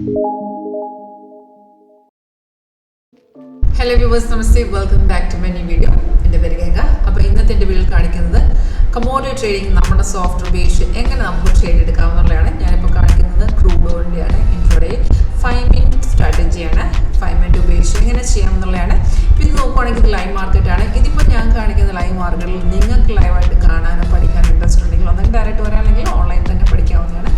Hello viewers, നമസ്തേ. Welcome back to my new video. എൻ്റെ പേര് ഗംഗ. അപ്പോൾ ഇന്നത്തെ എൻ്റെ വീഡിയോയിൽ കാണിക്കുന്നത് കമോഡിറ്റി ട്രേഡിംഗ് നമ്മുടെ സോഫ്റ്റ്വെയർ ഉപയോഗിച്ച് എങ്ങനെ നമുക്ക് ട്രേഡ് എടുക്കാമെന്നുള്ളതാണ്. ഞാനിപ്പോൾ കാണിക്കുന്നത് ക്രൂഡ് ഓയിലിൻ്റെയാണ്. ഇൻട്രാഡേ 5 മിനിറ്റ് സ്ട്രാറ്റജിയാണ്. 5 മിനിറ്റ് ഉപയോഗിച്ച് എങ്ങനെ ചെയ്യാമെന്നുള്ളതാണ്. ഇപ്പോൾ ഇത് നോക്കുവാണെങ്കിൽ ഇത് ലൈവ് മാർക്കറ്റാണ്. ഇതിപ്പോൾ ഞാൻ കാണിക്കുന്ന ലൈവ് മാർക്കറ്റിൽ നിങ്ങൾക്ക് ലൈവായിട്ട് കാണാനോ പഠിക്കാനോ ഇൻട്രസ്റ്റ് ഉണ്ടെങ്കിൽ ഒന്നെങ്കിൽ ഡയറക്റ്റ് വരാണെങ്കിൽ ഓൺലൈൻ തന്നെ പഠിക്കാവുന്നതാണ്,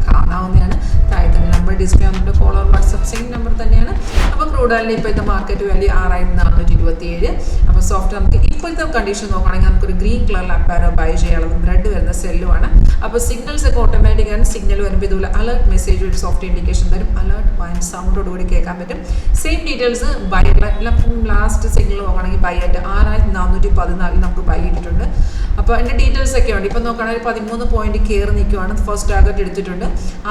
കാണാവുന്നതാണ്. താഴെ തന്നെ നമ്പർ ഡിസ്പ്ലേ ആവുന്നുണ്ട്. ഫോളോ വാട്സപ്പ് സെയിം നമ്പർ തന്നെയാണ്. അപ്പോൾ ക്രൂഡ് ഓയിലിൻ്റെ ഇപ്പോഴത്തെ മാർക്കറ്റ് വാല്യൂ 6427. അപ്പോൾ സോഫ്റ്റ് നമുക്ക് ഇപ്പോഴത്തെ കണ്ടീഷൻ നോക്കുകയാണെങ്കിൽ നമുക്കൊരു ഗ്രീൻ കളറിൽ അപ്പാരോ ബൈ ചെയ്യാനുള്ളതും റെഡ് വരുന്ന സെല്ലുമാണ്. അപ്പോൾ സിഗ്നൽസ് ഒക്കെ ഓട്ടോമാറ്റിക്കാണ്. സിഗ്നൽ വരുമ്പോൾ ഇതുപോലെ അലേർട്ട് മെസ്സേജ് ഒരു സോഫ്റ്റ് ഇൻഡിക്കേഷൻ തരും. അലേർട്ട് വൈൻ സൗണ്ടോടുകൂടി കേൾക്കാൻ പറ്റും. Same details buy last signal നോക്കുകയാണെങ്കിൽ ബൈ ആയിട്ട് 6414 നമുക്ക് ബൈ ഇട്ടിട്ടുണ്ട്. അപ്പോൾ എൻ്റെ ഡീറ്റെയിൽസ് ഒക്കെ ഉണ്ട്. ഇപ്പോൾ നോക്കുകയാണെങ്കിൽ 13 പോയിന്റ് കയറി നിൽക്കുകയാണ്. ഫസ്റ്റ് ടാർഗറ്റ് എടുത്തിട്ടുണ്ട്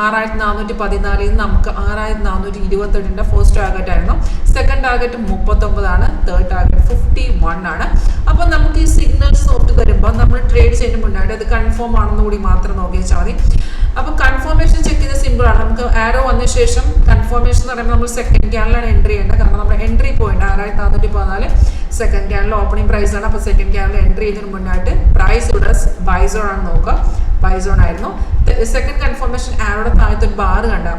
6414 നമുക്ക് 6428 ഫസ്റ്റ് ടാർഗറ്റ് ആയിരുന്നു. സെക്കൻഡ് ടാർഗറ്റ് 39 തേർഡ് ടാർഗറ്റ് 51 ആണ്. അപ്പോൾ നമുക്ക് ഈ സിഗ്നൽ സോഫ്റ്റ് തരുമ്പോൾ നമ്മൾ ട്രേഡ് ചെയ്യുന്ന മുന്നായിട്ട് അത് കൺഫേം ആണെന്ന് കൂടി മാത്രം നോക്കി വെച്ചാൽ മതി. അപ്പോൾ കൺഫർമേഷൻ ചെക്ക് ചെയ്ത് സിമ്പിളാണ്. നമുക്ക് ആരോ വന്ന ശേഷം കൺഫർമേഷൻ എന്ന് പറയുമ്പോൾ നമ്മൾ സെക്കൻഡ് ക്യാനിലാണ് എൻട്രി ചെയ്യേണ്ടത്. കാരണം നമ്മുടെ എൻട്രി പോയിന്റ് 6414 സെക്കൻഡ് ക്യാനിൽ ഓപ്പണിംഗ് പ്രൈസ് ആണ്. അപ്പോൾ സെക്കൻഡ് ക്യാനിൽ എൻട്രി ചെയ്യുന്നതിന് മുന്നായിട്ട് പ്രൈസ് ഇവിടെ ബൈസോൺ ആണ് നോക്കുക. ബൈസോൺ ആയിരുന്നു. സെക്കൻഡ് കൺഫർമേഷൻ ആരോടെ താഴത്തെ ഒരു ബാർ കണ്ട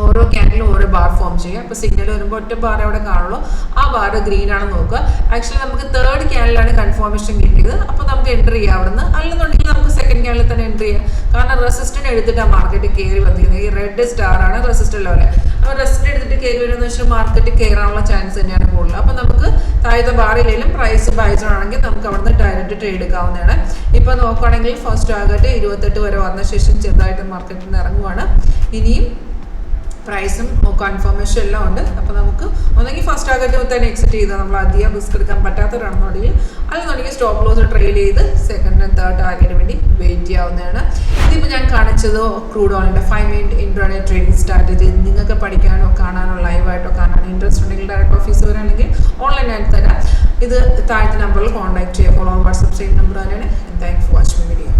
ഓരോ ക്യാനിലും ഓരോ ബാർ ഫോം ചെയ്യുക. അപ്പോൾ സിഗ്നൽ വരുമ്പോൾ ഒറ്റ ബാർ അവിടെ കാണുള്ളൂ. ആ ബാർ ഗ്രീൻ ആണ് നോക്കുക. ആക്ച്വലി നമുക്ക് തേർഡ് ക്യാനിലാണ് കൺഫർമേഷൻ കിട്ടിയത്. അപ്പോൾ നമുക്ക് എൻട്രി ചെയ്യാം അവിടെ നിന്ന്. അല്ലെന്നുണ്ടെങ്കിൽ നമുക്ക് സെക്കൻഡ് ക്യാനിൽ തന്നെ എൻട്രി ചെയ്യാം. കാരണം റെസിസ്റ്റന്റ് എടുത്തിട്ട് ആ മാർക്കറ്റ് കയറി വന്നിരിക്കുന്നത്. ഈ റെഡ് സ്റ്റാർ ആണ് റെസിസ്റ്റന്റ് ലെവല്. അപ്പോൾ റെസിസ്റ്റന്റ് എടുത്തിട്ട് കയറി വരുമെന്ന് വെച്ചാൽ മാർക്കറ്റ് കയറാനുള്ള ചാൻസ് തന്നെയാണ് കൂടുതൽ. അപ്പോൾ നമുക്ക് താഴത്തെ ബാറിലെങ്കിലും പ്രൈസ് ബൈസോൺ ആണെങ്കിൽ നമുക്ക് അവിടെ നിന്ന് ഡയറക്റ്റ് ട്രേഡ് എടുക്കാവുന്നതാണ്. ഇപ്പോൾ നോക്കുകയാണെങ്കിൽ ഫസ്റ്റ് ടാർഗറ്റ് 28 വരെ വന്ന ശേഷം ചെറുതായിട്ട് മാർക്കറ്റിൽ നിന്ന് ഇറങ്ങുവാണ്. ഇനിയും പ്രൈസും കൺഫർമേഷൻ എല്ലാം ഉണ്ട്. അപ്പോൾ നമുക്ക് ഒന്നെങ്കിൽ ഫസ്റ്റ് ടാർഗറ്റ് തന്നെ എക്സിറ്റ് ചെയ്ത് നമ്മൾ അധികം റിസ്ക് എടുക്കാൻ പറ്റാത്തവരാണെന്നുണ്ടെങ്കിൽ അല്ലെന്നുണ്ടെങ്കിൽ സ്റ്റോപ്പ് ലോസ് ട്രെയിൽ ചെയ്ത് സെക്കൻഡ് ആൻഡ് തേർഡ് ടാർഗറ്റിന് വേണ്ടി വെയിറ്റ് ചെയ്യാവുന്നതാണ്. ഇതിപ്പോൾ ഞാൻ കാണിച്ചത് ക്രൂഡ് ഓയിലിൻ്റെ 5 മിനിറ്റ് ഇൻട്രാഡേ ട്രേഡിംഗ് സ്ട്രാറ്റജി. നിങ്ങൾക്ക് പഠിക്കാനോ കാണാനോ ലൈവായിട്ടോ കാണാനോ ഇൻട്രസ്റ്റ് ഉണ്ടെങ്കിൽ ഡയറക്റ്റ് ഓഫീസ് വരാണെങ്കിൽ ഓൺലൈനായിട്ട് തരാം. ഇത് താഴത്തെ നമ്പറിൽ കോൺടാക്ട് ചെയ്യുക. ഫോളോ വാട്സപ്പ് സെയിം നമ്പർ തന്നെയാണ്. Thank for watching video.